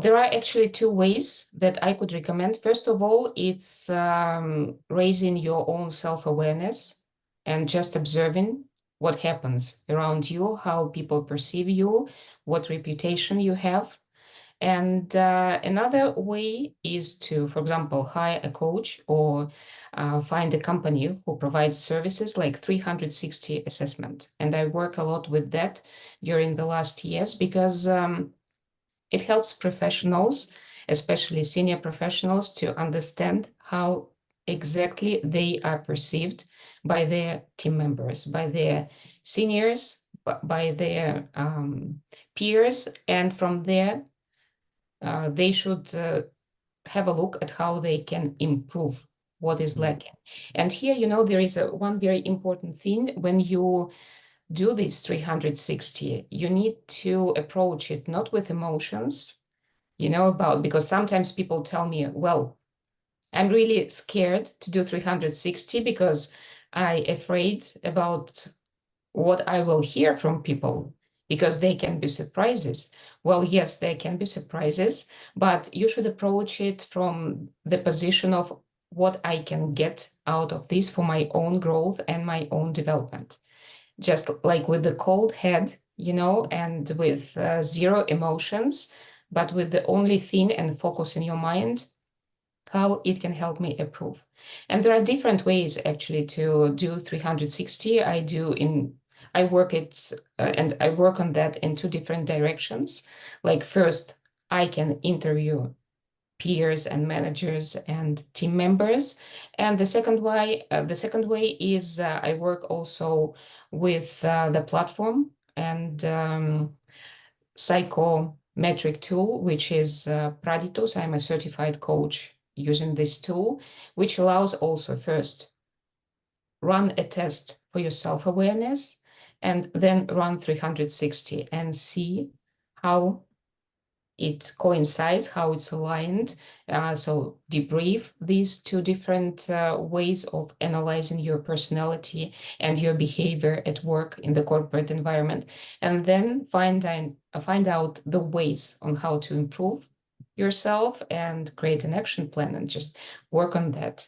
there are actually two ways that I could recommend. First of all, it's raising your own self-awareness and just observing what happens around you, how people perceive you, what reputation you have. And another way is to, for example, hire a coach or find a company who provides services like 360 assessment. And I work a lot with that during the last years because it helps professionals, especially senior professionals, to understand how exactly they are perceived by their team members, by their seniors, by their peers. And from there, they should have a look at how they can improve what is lacking. And here, there is one very important thing. When you do this 360, you need to approach it not with emotions, because sometimes people tell me, well, I'm really scared to do 360 because I'm afraid about what I will hear from people because they can be surprises. Well, yes, there can be surprises, but you should approach it from the position of what I can get out of this for my own growth and my own development. Just like with the cold head, and with zero emotions, but with the only thing and focus in your mind, how it can help me improve. And there are different ways actually to do 360. I work it and I work on that in two different directions. Like first, I can interview peers and managers and team members. And the second way is I work also with the platform and psychometric tool, which is Praditus. I'm a certified coach using this tool, which allows also first run a test for your self-awareness and then run 360 and see how it coincides, how it's aligned. So debrief these two different ways of analyzing your personality and your behavior at work in the corporate environment, and then find out the ways on how to improve yourself and create an action plan and just work on that.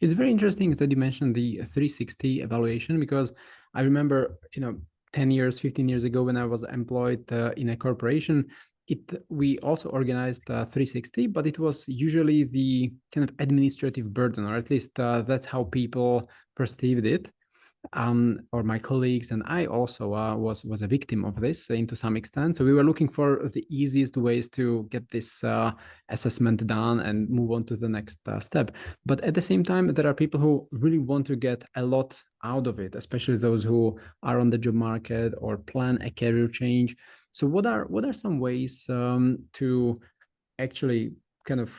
It's very interesting that you mentioned the 360 evaluation, because I remember, 10 years, 15 years ago when I was employed in a corporation, we also organized 360, but it was usually the kind of administrative burden, or at least that's how people perceived it. Or my colleagues and I also was a victim of this to some extent. So we were looking for the easiest ways to get this assessment done and move on to the next step. But at the same time, there are people who really want to get a lot out of it, especially those who are on the job market or plan a career change. So what are some ways to actually kind of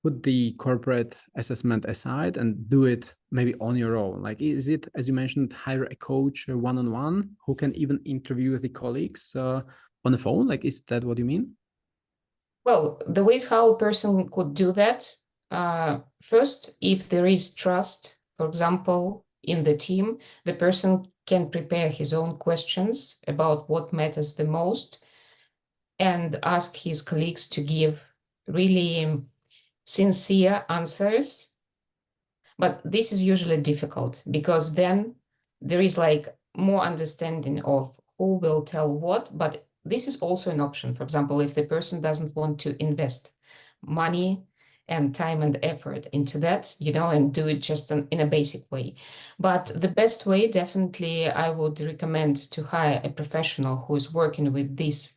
put the corporate assessment aside and do it maybe on your own? Like, is it, as you mentioned, hire a coach one-on-one who can even interview the colleagues on the phone? Like, is that what you mean? Well, the ways how a person could do that, first, if there is trust, for example, in the team, the person can prepare his own questions about what matters the most and ask his colleagues to give really sincere answers. But this is usually difficult because then there is like more understanding of who will tell what, but this is also an option. For example, if the person doesn't want to invest money and time and effort into that, and do it just in a basic way. But the best way, definitely, I would recommend to hire a professional who is working with this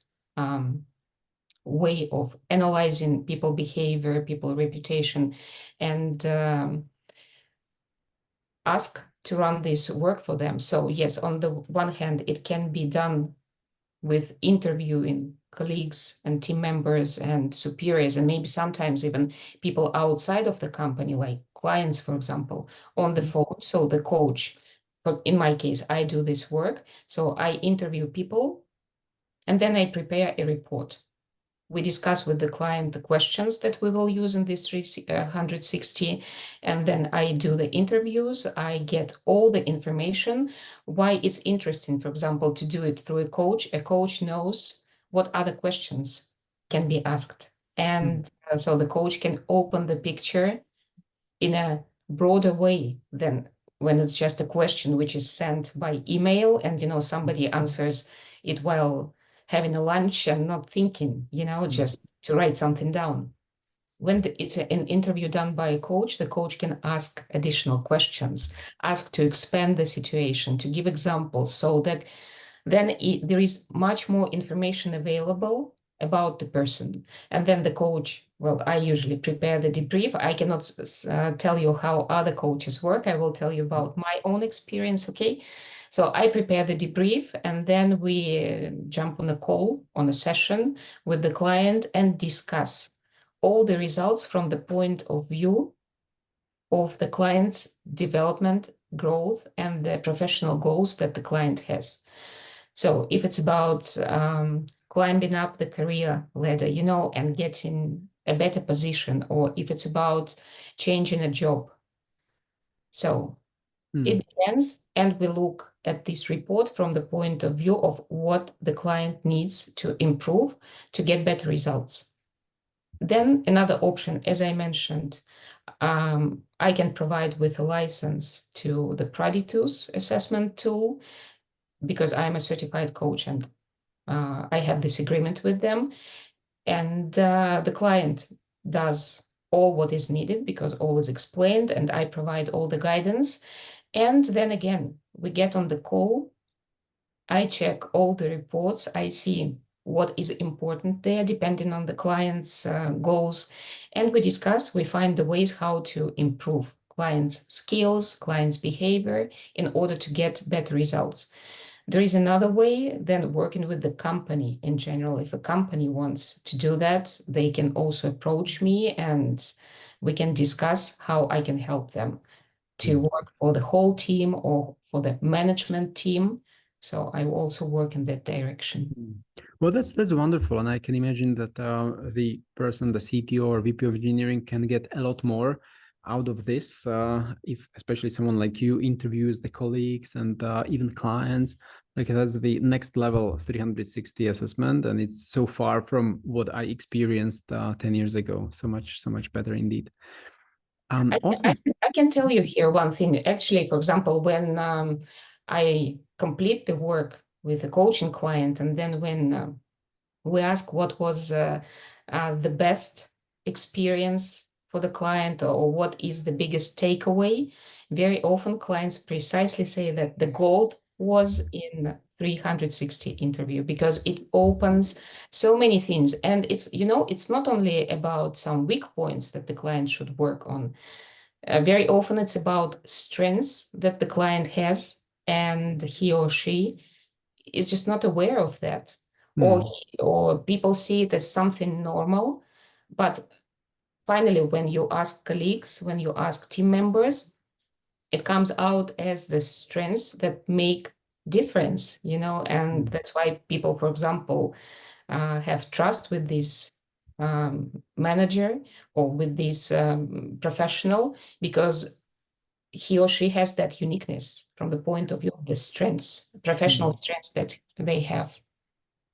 way of analyzing people behavior, people reputation, and ask to run this work for them. So yes, on the one hand, it can be done with interviewing colleagues and team members and superiors, and maybe sometimes even people outside of the company, like clients, for example, on the phone. So the coach, but in my case, I do this work. So I interview people and then I prepare a report. We discuss with the client the questions that we will use in this 360, and then I do the interviews. I get all the information, why it's interesting, for example, to do it through a coach. A coach knows what other questions can be asked. And so the coach can open the picture in a broader way than when it's just a question which is sent by email and, somebody answers it while having a lunch and not thinking, just to write something down. When it's an interview done by a coach, the coach can ask additional questions, ask to expand the situation, to give examples, so that then there is much more information available about the person. And then the coach, well, I usually prepare the debrief. I cannot tell you how other coaches work. I will tell you about my own experience, okay? So I prepare the debrief, and then we jump on a call, on a session with the client, and discuss all the results from the point of view of the client's development, growth, and the professional goals that the client has. So if it's about climbing up the career ladder, and getting a better position, or if it's about changing a job. So it depends, and we look at this report from the point of view of what the client needs to improve to get better results. Then another option, as I mentioned, I can provide with a license to the Praditus assessment tool, because I'm a certified coach and I have this agreement with them. And the client does all what is needed because all is explained, and I provide all the guidance. And then again, we get on the call. I check all the reports. I see what is important there, depending on the client's goals. And we discuss, we find the ways how to improve clients' skills, clients' behavior in order to get better results. There is another way than working with the company in general. If a company wants to do that, they can also approach me, and we can discuss how I can help them to work for the whole team or for the management team. So I will also work in that direction. Well, that's wonderful, and I can imagine that the person, the CTO or VP of engineering, can get a lot more out of this if especially someone like you interviews the colleagues and even clients. Like, that's the next level 360 assessment, and it's so far from what I experienced 10 years ago. So much better indeed. I can tell you here one thing. Actually, for example, when I complete the work with a coaching client, and then when we ask what was the best experience for the client, or what is the biggest takeaway, very often clients precisely say that the gold was in 360 interview, because it opens so many things. And it's not only about some weak points that the client should work on. Very often it's about strengths that the client has, and he or she is just not aware of that. Or people see it as something normal. But finally, when you ask colleagues, when you ask team members, it comes out as the strengths that make difference, and that's why people, for example, have trust with this manager or with this professional, because he or she has that uniqueness from the point of view of the strengths, professional strengths that they have.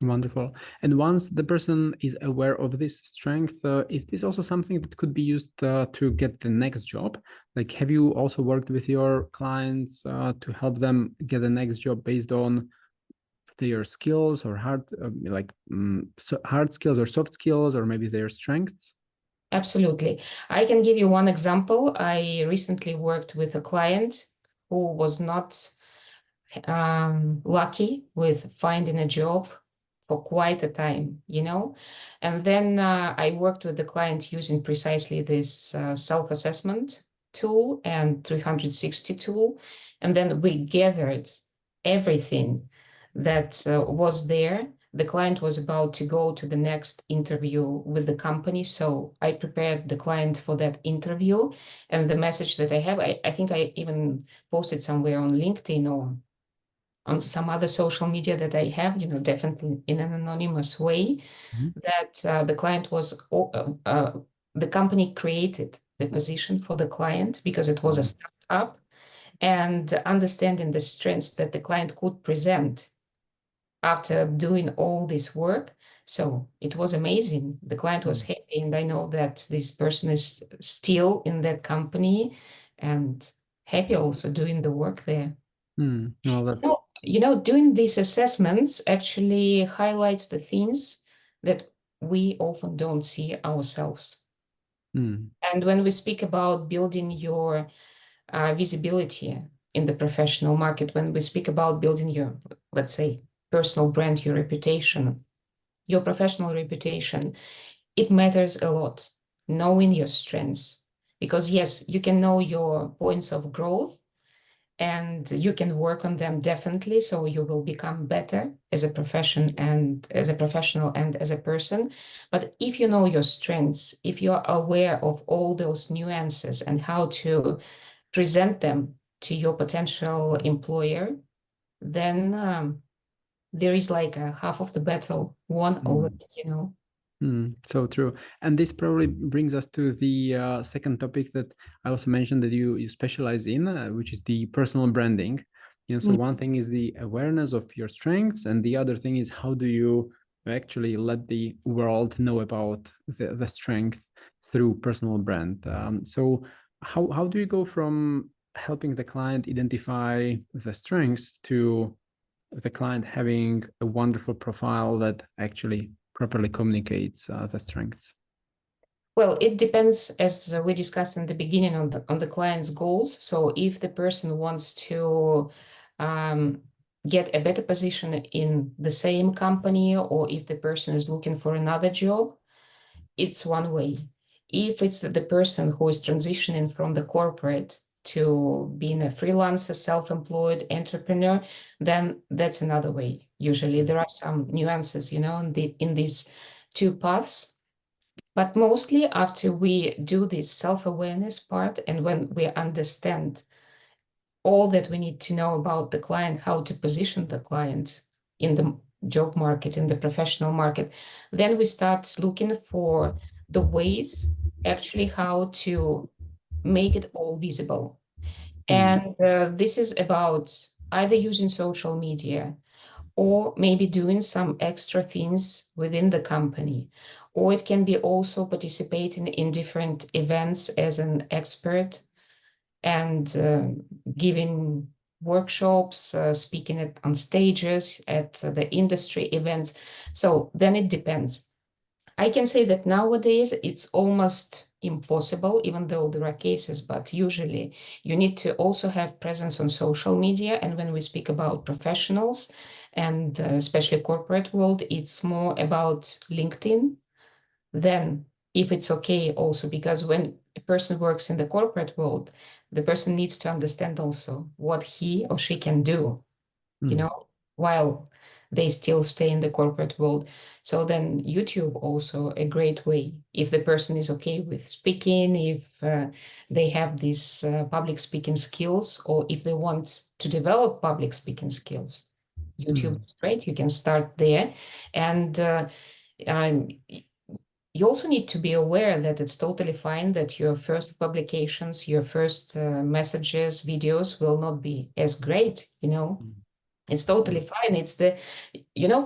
Wonderful. And once the person is aware of this strength, is this also something that could be used to get the next job? Like, have you also worked with your clients to help them get the next job based on their skills or hard skills or soft skills, or maybe their strengths? Absolutely. I can give you one example. I recently worked with a client who was not lucky with finding a job for quite a time, And then I worked with the client using precisely this self-assessment tool and 360 tool. And then we gathered everything that was there. The client was about to go to the next interview with the company. So I prepared the client for that interview. And the message that I have, I think I even posted somewhere on LinkedIn or on some other social media that I have, definitely in an anonymous way, that the client was, the company created the position for the client because it was a startup, and understanding the strengths that the client could present after doing all this work, So it was amazing. The client was happy, and I know that this person is still in that company and happy also doing the work there. Well, that's Doing these assessments actually highlights the things that we often don't see ourselves. And when we speak about building your visibility in the professional market, when we speak about building your, let's say, personal brand, your reputation, your professional reputation, it matters a lot, knowing your strengths. Because yes, you can know your points of growth and you can work on them definitely, so you will become better as a profession and as a professional and as a person. But if you know your strengths, if you're aware of all those nuances and how to present them to your potential employer, then there is like a half of the battle won already. So true. And this probably brings us to the second topic that I also mentioned that you specialize in, which is the personal branding. So one thing is the awareness of your strengths, and the other thing is how do you actually let the world know about the strength through personal brand. So how do you go from helping the client identify the strengths to the client having a wonderful profile that actually properly communicates the strengths? Well, it depends, as we discussed in the beginning, on the client's goals. So if the person wants to um, get a better position in the same company, or if the person is looking for another job, it's one way. If it's the person who is transitioning from the corporate to being a freelancer, self-employed entrepreneur, then that's another way. Usually there are some nuances, in these two paths. But mostly after we do this self-awareness part and when we understand all that we need to know about the client, how to position the client in the job market, in the professional market, then we start looking for the ways actually how to make it all visible. And this is about either using social media or maybe doing some extra things within the company. Or it can be also participating in different events as an expert and giving workshops, speaking on stages, at the industry events. So then it depends. I can say that nowadays it's almost impossible, even though there are cases, but usually you need to also have presence on social media. And when we speak about professionals and especially corporate world, it's more about LinkedIn. Then if it's okay also, because when a person works in the corporate world, the person needs to understand also what he or she can do, while they still stay in the corporate world. So then YouTube also a great way if the person is okay with speaking, if they have these public speaking skills, or if they want to develop public speaking skills. YouTube is great. You can start there. And um, you also need to be aware that it's totally fine that your first publications, your first messages, videos will not be as great. It's totally fine. It's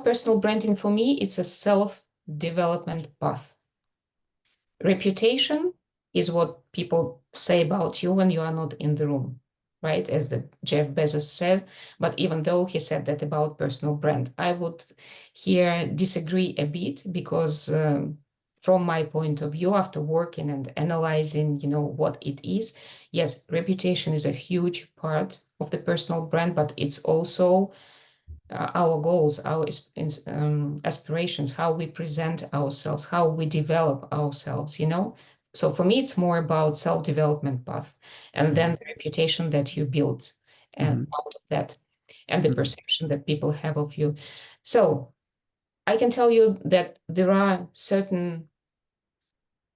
personal branding for me, it's a self-development path. Reputation is what people say about you when you are not in the room, right? As the Jeff Bezos says. But even though he said that about personal brand, I would here disagree a bit because from my point of view, after working and analyzing, what it is, yes, reputation is a huge part of the personal brand, but it's also our goals, our aspirations, how we present ourselves, how we develop ourselves. So for me, it's more about self-development path, and then the reputation that you build and out of that, and the perception that people have of you. So I can tell you that there are certain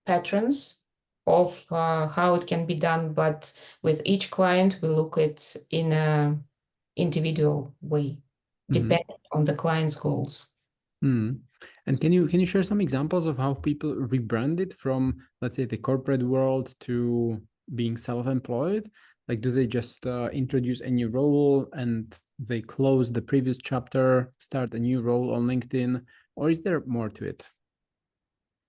patterns of how it can be done, but with each client, we look at in a individual way, depending on the client's goals. And can you share some examples of how people rebranded from, let's say, the corporate world to being self-employed? Like, do they just introduce a new role and they close the previous chapter, start a new role on LinkedIn? or is there more to it?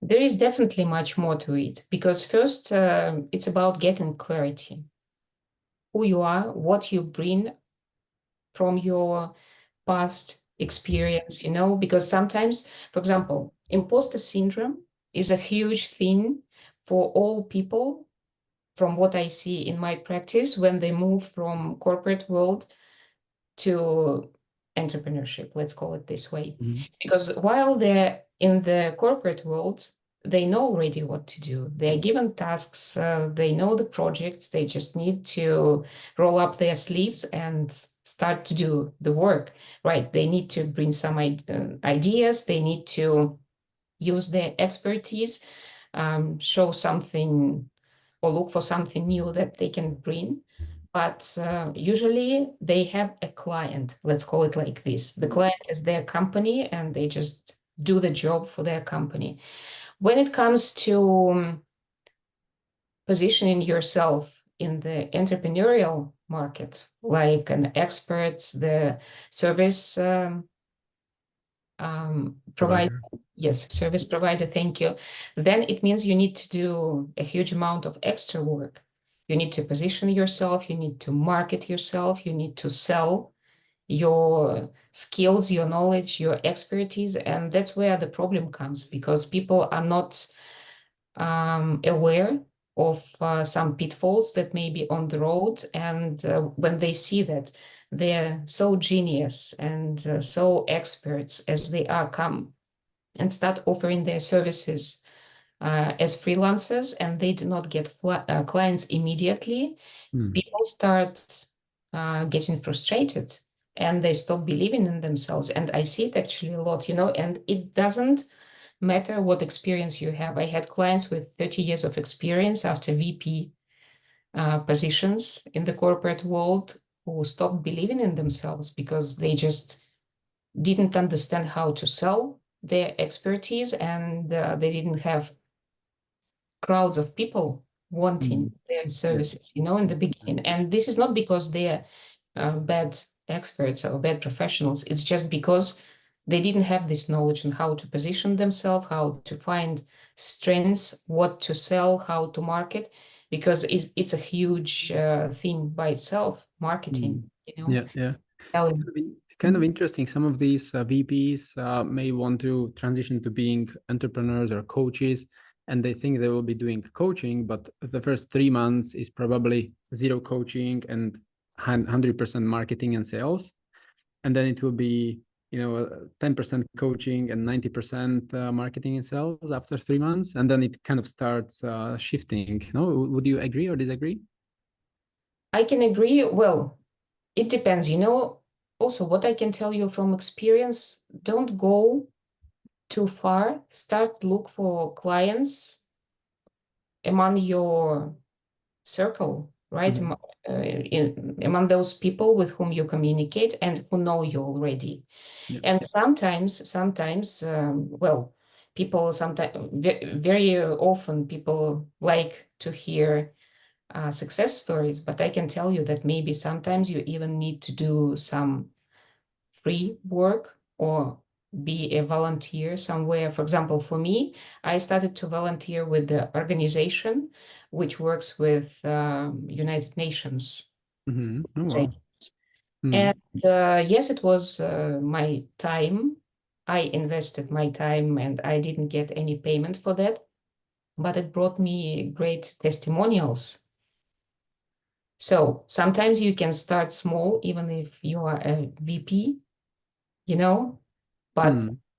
There is definitely much more to it, because first, it's about getting clarity. Who you are, what you bring from your past experience, because sometimes, for example, imposter syndrome is a huge thing for all people, from what I see in my practice, when they move from corporate world to entrepreneurship, let's call it this way. Because while they're in the corporate world, they know already what to do. They're given tasks, they know the projects, they just need to roll up their sleeves and start to do the work, right? They need to bring some ideas, they need to use their expertise, show something or look for something new that they can bring. But usually they have a client, let's call it like this. The client is their company and they just do the job for their company. When it comes to positioning yourself in the entrepreneurial market, like an expert, the service provider, Provider. yes, service provider, thank you, then it means you need to do a huge amount of extra work. You need to position yourself, you need to market yourself, you need to sell your skills, your knowledge, your expertise. And that's where the problem comes, because people are not aware of some pitfalls that may be on the road. And when they see that they're so genius and so experts as they are, come and start offering their services as freelancers, and they do not get clients immediately, people start getting frustrated and they stop believing in themselves. And I see it actually a lot, and it doesn't matter what experience you have. I had clients with 30 years of experience after VP positions in the corporate world who stopped believing in themselves because they just didn't understand how to sell their expertise, and they didn't have crowds of people wanting their services, in the beginning. And this is not because they're bad experts or bad professionals. It's just because they didn't have this knowledge on how to position themselves, how to find strengths, what to sell, how to market, because it's a huge thing by itself, marketing, Yeah. It's selling. kind of interesting. Some of these VPs may want to transition to being entrepreneurs or coaches, and they think they will be doing coaching, but the first 3 months is probably zero coaching and 100% marketing and sales. And then it will be, 10% coaching and 90% marketing and sales after 3 months. And then it kind of starts shifting. No, would you agree or disagree? I can agree. Well, it depends, Also, what I can tell you from experience, don't go too far. Start look for clients among your circle, right? Among those people with whom you communicate and who know you already. Yeah. And sometimes, well, people sometimes, very often, people like to hear success stories, but I can tell you that maybe sometimes you even need to do some free work or be a volunteer somewhere. For example, for me, I started to volunteer with the organization which works with United Nations. Oh, wow. And yes, it was my time. I invested my time and I didn't get any payment for that, but it brought me great testimonials. So sometimes you can start small, even if you are a VP, but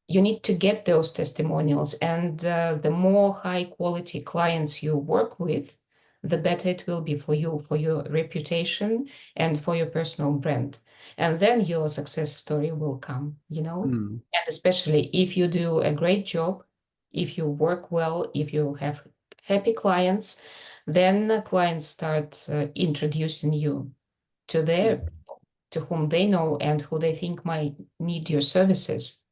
you need to get those testimonials. And the more high quality clients you work with, the better it will be for your reputation and for your personal brand. And then your success story will come, And especially if you do a great job, if you work well, if you have happy clients, then clients start introducing you to to whom they know and who they think might need your services.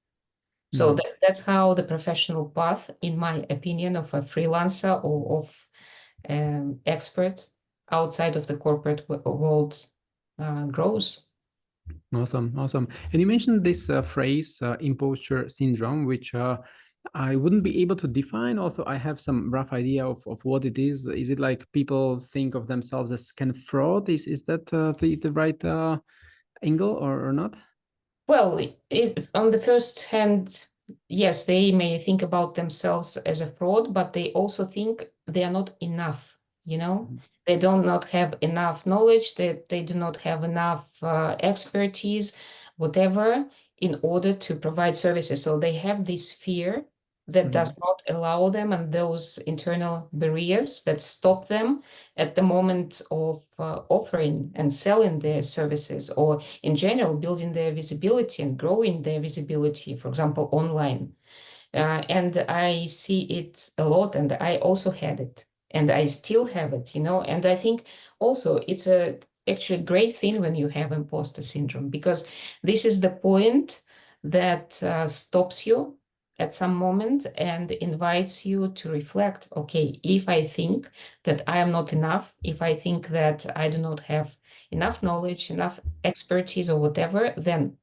So that's how the professional path, in my opinion, of a freelancer or of an expert outside of the corporate world grows. Awesome, awesome. And you mentioned this phrase, imposter syndrome, which I wouldn't be able to define, although I have some rough idea of what it is. Is it like people think of themselves as kind of fraud? Is that the right angle or not? Well, on the first hand, yes, they may think about themselves as a fraud, but they also think they are not enough, you know? They do not have enough knowledge, that they do not have enough expertise, whatever, in order to provide services. So they have this fear that Mhm. does not allow them, and those internal barriers that stop them at the moment of offering and selling their services, or in general building their visibility and growing their visibility, for example, online. And I see it a lot, and I also had it, and I still have it, you know. And I think also it's a actually great thing when you have imposter syndrome, because this is the point that stops you at some moment and invites you to reflect. Okay, if I think that I am not enough, if I think that I do not have enough knowledge, enough expertise, or whatever, then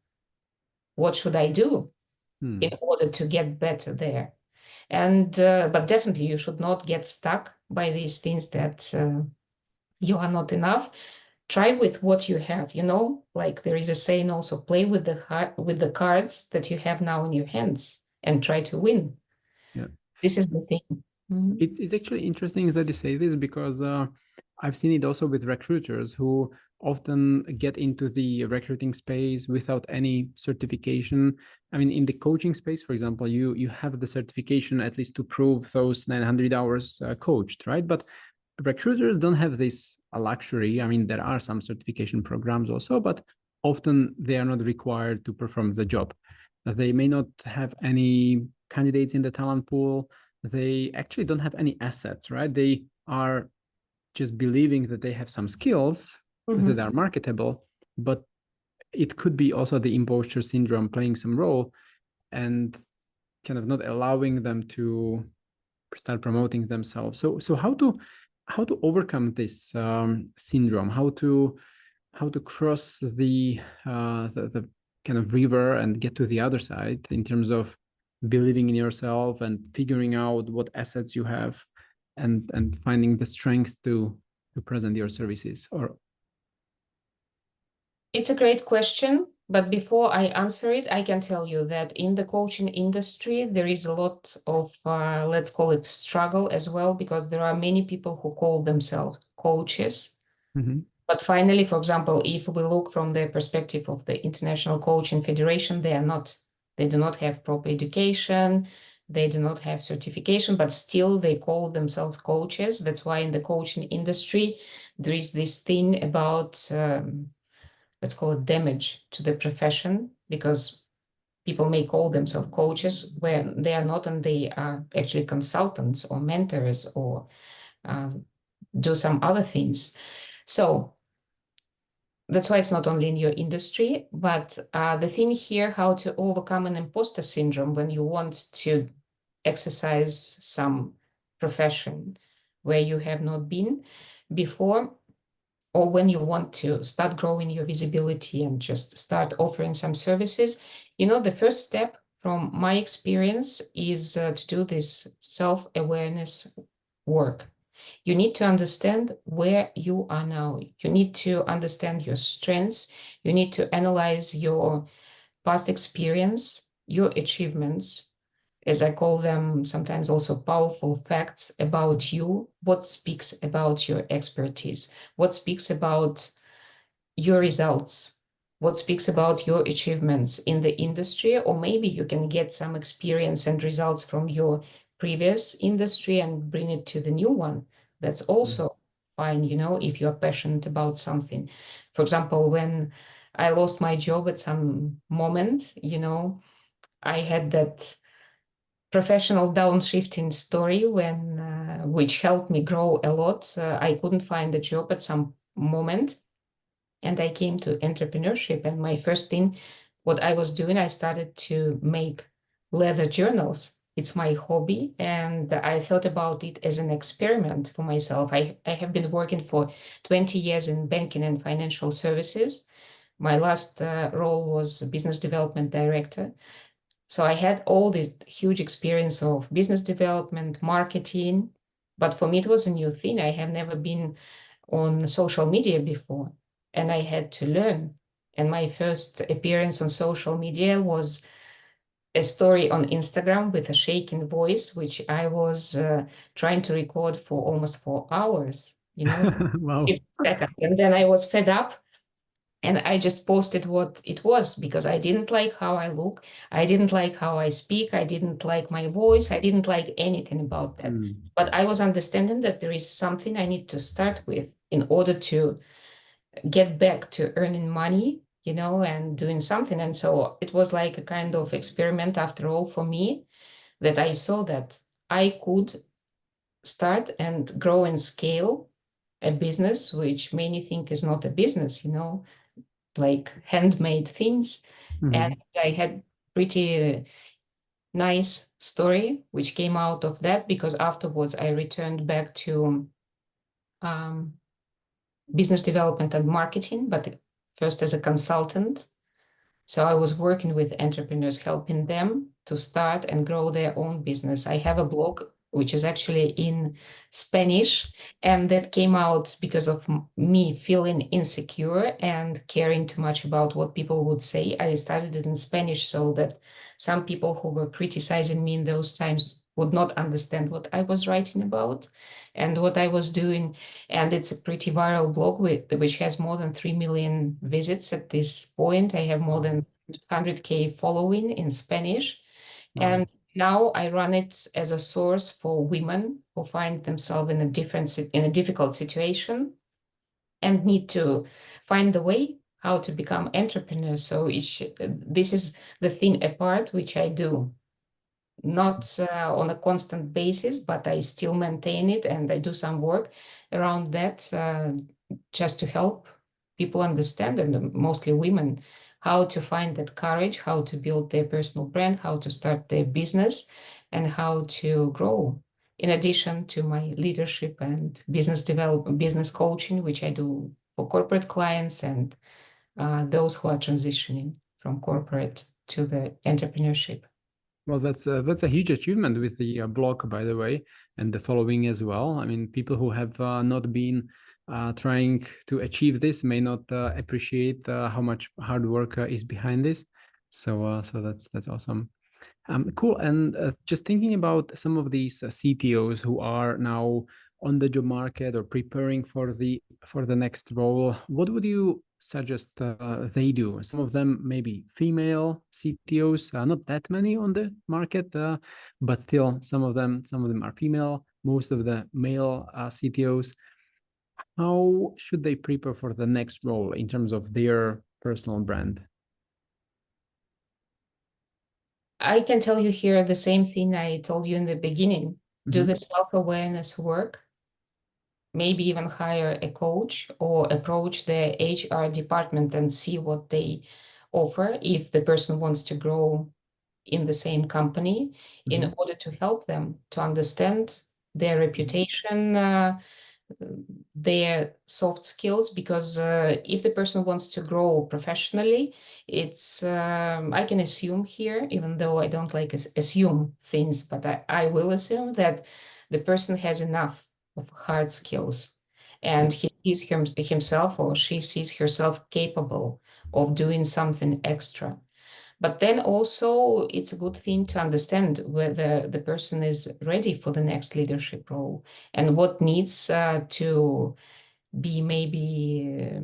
what should I do Hmm. in order to get better there? And but definitely you should not get stuck by these things that you are not enough. Try with what you have, you know, like there is a saying also, play with the cards that you have now in your hands and try to win. Yeah. This is the thing. Mhm. It's actually interesting that you say this because I've seen it also with recruiters who often get into the recruiting space without any certification. I mean, in the coaching space, for example, you have the certification at least to prove those 900 hours coached, right? But recruiters don't have this luxury. I mean, there are some certification programs also, but often they are not required to perform the job. They may not have any candidates in the talent pool. They actually don't have any assets, right? They are just believing that they have some skills that Mhm. are marketable, but it could be also the imposter syndrome playing some role and kind of not allowing them to start promoting themselves. So how to overcome this syndrome? How to cross the kind of river and get to the other side in terms of believing in yourself and figuring out what assets you have and finding the strength to present your services or It's a great question, but before I answer it, I can tell you that in the coaching industry, there is a lot of, let's call it struggle as well, because there are many people who call themselves coaches. Mhm. But finally, for example, if we look from the perspective of the International Coaching Federation, they do not have proper education, they do not have certification, but still they call themselves coaches. That's why in the coaching industry, there is this thing about, let's call it damage to the profession, because people may call themselves coaches when they are not, and they are actually consultants or mentors or do some other things. So that's why it's not only in your industry, but the thing here, how to overcome an imposter syndrome when you want to exercise some profession where you have not been before, or when you want to start growing your visibility and just start offering some services. You know, the first step from my experience is to do this self-awareness work. You need to understand where you are now. You need to understand your strengths. You need to analyze your past experience, your achievements, as I call them, sometimes also powerful facts about you, what speaks about your expertise, what speaks about your results, what speaks about your achievements in the industry, or maybe you can get some experience and results from your previous industry and bring it to the new one. That's also fine, you know, if you're passionate about something. For example, when I lost my job at some moment, you know, I had that professional downshifting story when which helped me grow a lot. I couldn't find a job at some moment, and I came to entrepreneurship. And my first thing, what I was doing, I started to make leather journals. It's my hobby, and I thought about it as an experiment for myself. I have been working for 20 years in banking and financial services, My last role was business development director. So I had all this huge experience of business development, marketing, but for me it was a new thing. I have never been on social media before, and I had to learn. And my first appearance on social media was a story on Instagram with a shaking voice, which I was trying to record for almost 4 hours, 50 Wow. seconds. And then I was fed up and I just posted what it was because I didn't like how I look. I didn't like how I speak. I didn't like my voice. I didn't like anything about that. Mm. But I was understanding that there is something I need to start with in order to get back to earning money, and doing something. And so it was like a kind of experiment after all for me that I saw that I could start and grow and scale a business, which many think is not a business, like handmade things. And Mhm. I had pretty nice story which came out of that because afterwards I returned back to um, business development and marketing, but first as a consultant. So I was working with entrepreneurs, helping them to start and grow their own business. I have a blog which is actually in Spanish, and that came out because of me feeling insecure and caring too much about what people would say. I started it in Spanish so that some people who were criticizing me in those times would not understand what I was writing about and what I was doing. And it's a pretty viral blog which has more than 3 million visits at this point. I have more Wow. than 100K following in Spanish. Wow. And now I run it as a source for women who find themselves in a difficult situation and need to find the way how to become entrepreneurs. So this is the thing apart which I do not on a constant basis, but I still maintain it and I do some work around that just to help people understand, and mostly women, how to find that courage, how to build their personal brand, how to start their business, and how to grow. In addition to my leadership and business coaching, which I do for corporate clients and those who are transitioning from corporate to the entrepreneurship. Well, that's a huge achievement with the blog, by the way, and the following as well. I mean, people who have not been trying to achieve this may not appreciate how much hard work is behind this. So that's awesome. Cool. And just thinking about some of these CTOs who are now on the job market or preparing for the next role, what would you suggest they do? Some of them maybe female CTOs, not that many on the market, but still some of them are female. Most of the male CTOs. How should they prepare for the next role in terms of their personal brand? I can tell you here the same thing I told you in the beginning. Do Mhm. the self-awareness work, maybe even hire a coach or approach the HR department and see what they offer if the person wants to grow in the same company in Mhm. order to help them to understand their Mhm. reputation, their soft skills, because if the person wants to grow professionally, it's I can assume here, even though I don't like assume things, but I will assume that the person has enough of hard skills and Yeah. he sees himself or she sees herself capable of doing something extra. But then also, it's a good thing to understand whether the person is ready for the next leadership role and what needs to be maybe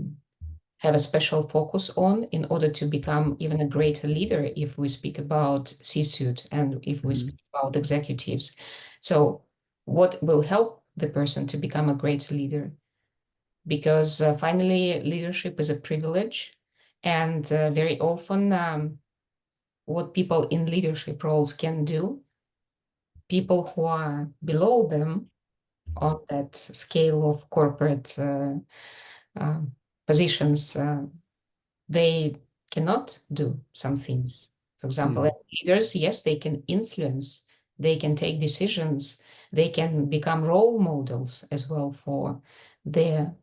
have a special focus on in order to become even a greater leader if we speak about C-suite and if we Mhm. speak about executives. So, what will help the person to become a greater leader? Because finally, leadership is a privilege. And very often, what people in leadership roles can do, people who are below them on that scale of corporate uh, positions, they cannot do some things. For example, as Mm. leaders, yes, they can influence, they can take decisions, they can become role models as well for their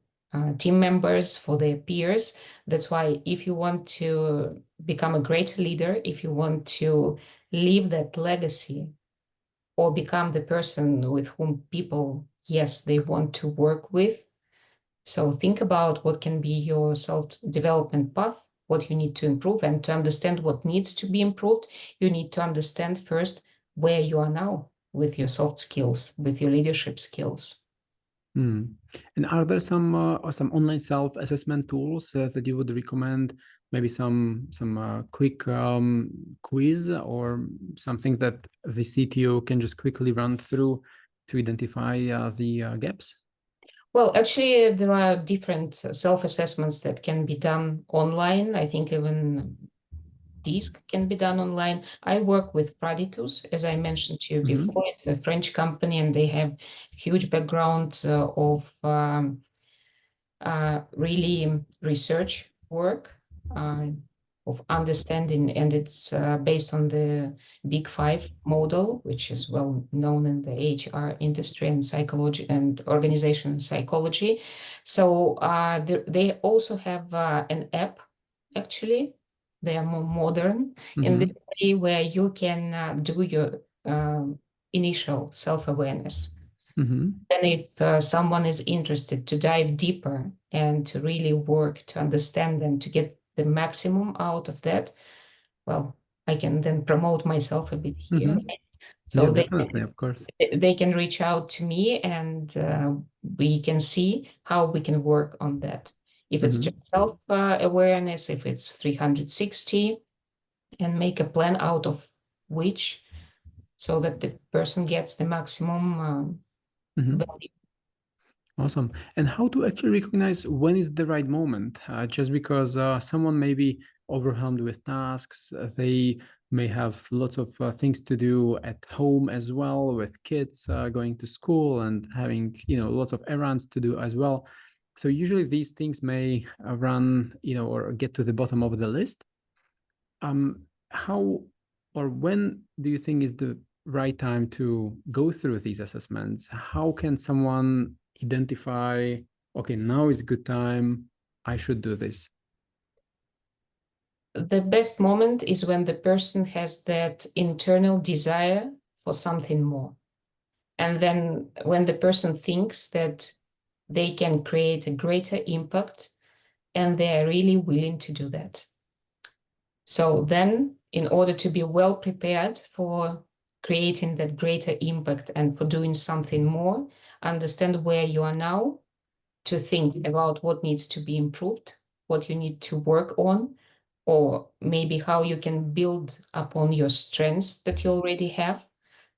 team members, for their peers. That's why if you want to become a great leader, if you want to leave that legacy or become the person with whom people, yes, they want to work with. So think about what can be your self-development path, what you need to improve, and to understand what needs to be improved, you need to understand first where you are now with your soft skills, with your leadership skills. Mm. And are there some online self-assessment tools that you would recommend? Maybe some quick quiz or something that the CTO can just quickly run through to identify the gaps? Well, actually, there are different self-assessments that can be done online. I think even these can be done online. I work with Praditus, as I mentioned to you before. It's a French company, and they have huge background of really research work, of understanding, and it's based on the Big Five model, which is well known in the HR industry and psychology and organization psychology. So they also have an app, actually. They are more modern in this way, where you can do your initial self-awareness. And if someone is interested to dive deeper and to really work to understand and to get the maximum out of that, well, I can then promote myself a bit here. So Yeah, definitely, of course. they can reach out to me, and we can see how we can work on that. If it's just self-awareness, if it's 360, and make a plan out of which, so that the person gets the maximum value. Awesome. And how to actually recognize when is the right moment? Just because someone may be overwhelmed with tasks, they may have lots of things to do at home as well, with kids going to school and having, lots of errands to do as well. So usually these things may run, or get to the bottom of the list. How or when do you think is the right time to go through these assessments? How can someone identify, okay, now is a good time, I should do this? The best moment is when the person has that internal desire for something more. And then when the person thinks that they can create a greater impact, and they are really willing to do that. So then, in order to be well prepared for creating that greater impact and for doing something more, understand where you are now, to think about what needs to be improved, what you need to work on, or maybe how you can build upon your strengths that you already have,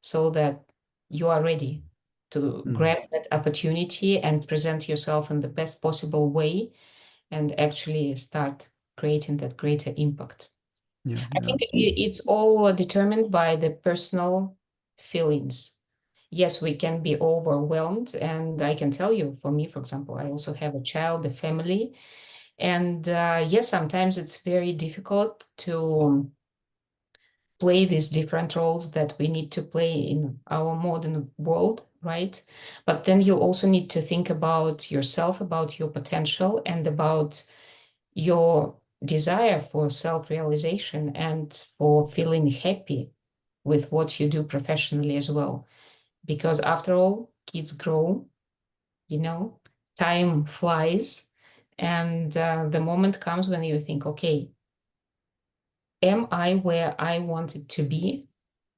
so that you are ready to grab that opportunity and present yourself in the best possible way, and actually start creating that greater impact. Yeah, I think it's all determined by the personal feelings. Yes, we can be overwhelmed. And I can tell you, for me, for example, I also have a child, a family. And yes, sometimes it's very difficult to play these different roles that we need to play in our modern world, right? But then you also need to think about yourself, about your potential, and about your desire for self-realization and for feeling happy with what you do professionally as well. Because after all, kids grow, time flies, and the moment comes when you think, okay, am I where I wanted to be,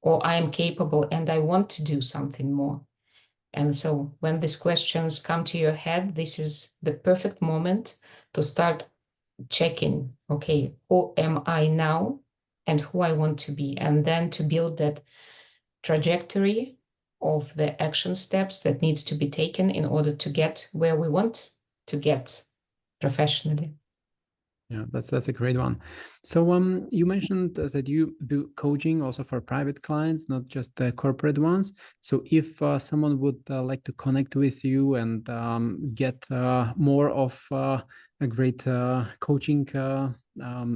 or I am capable and I want to do something more? And so when these questions come to your head, this is the perfect moment to start checking, okay, who am I now and who I want to be, and then to build that trajectory of the action steps that needs to be taken in order to get where we want to get professionally. Yeah, that's a great one. So you mentioned that you do coaching also for private clients, not just the corporate ones. So if someone would like to connect with you and get more of a great coaching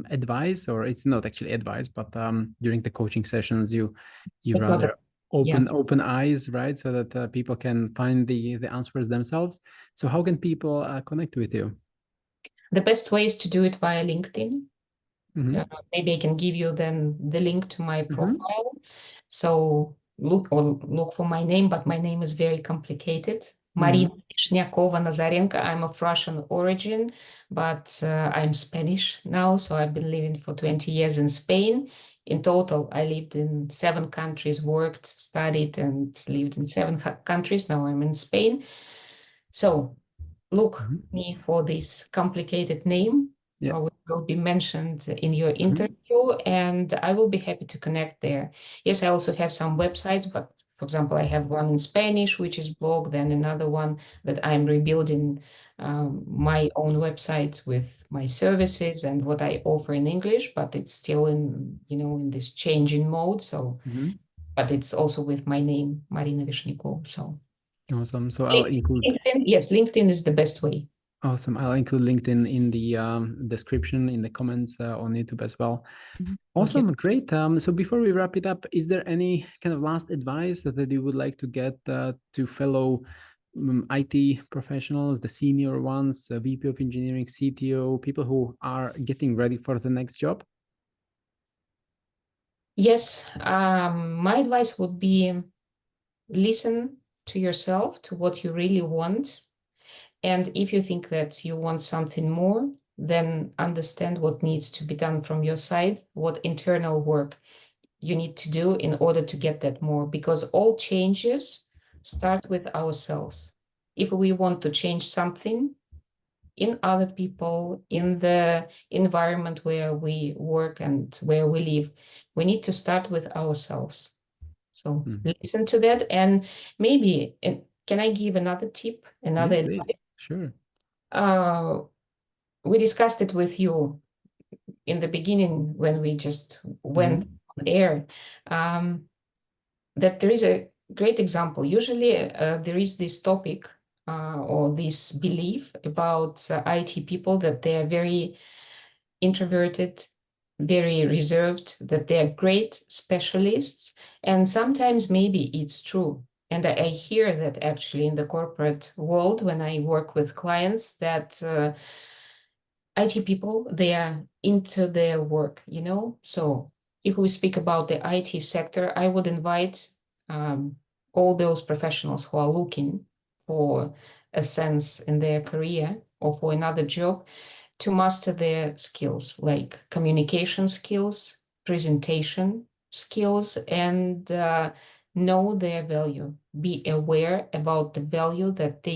advice, or it's not actually advice, but during the coaching sessions you It's not rather open eyes, right? So that people can find the answers themselves. So how can people connect with you? The best way is to do it via LinkedIn. Mhm. Maybe I can give you then the link to my Mhm. profile. So look for my name, but my name is very complicated. Marina Vishnyakova Nazarenko. I'm of Russian origin, but I'm Spanish now. So I've been living for 20 years in Spain. In total, I lived in 7 countries, worked, studied, and lived in 7 countries. Now I'm in Spain. So look me for this complicated name. Yeah. Will be mentioned in your Mhm. interview, and I will be happy to connect there. Yes, I also have some websites, but for example, I have one in Spanish, which is blog, then another one that I'm rebuilding my own website with my services and what I offer in English, but it's still in, in this changing mode. So, Mhm. but it's also with my name, Marina Vishnyakova. So Awesome. So I'll include LinkedIn, yes, LinkedIn is the best way. Awesome. I'll include LinkedIn in the description, in the comments on YouTube as well. Thank you. Awesome. Great. So before we wrap it up, is there any kind of last advice that you would like to get to fellow IT professionals, the senior ones, VP of engineering, CTO, people who are getting ready for the next job? Yes, my advice would be listen to yourself, to what you really want. And if you think that you want something more, then understand what needs to be done from your side, what internal work you need to do in order to get that more, because all changes start with ourselves. If we want to change something in other people, in the environment where we work and where we live, we need to start with ourselves. So listen to that, and maybe, can I give another tip, another Yeah, advice? please. Sure. We discussed it with you in the beginning when we just went on air, that there is a great example. Usually there is this topic or this belief about IT people that they are very introverted, very reserved, that they are great specialists. And sometimes maybe it's true. And I hear that actually in the corporate world, when I work with clients, that IT people, they are into their work, So if we speak about the IT sector, I would invite all those professionals who are looking for a sense in their career or for another job to master their skills, like communication skills, presentation skills, and know their value. Be aware about the value that they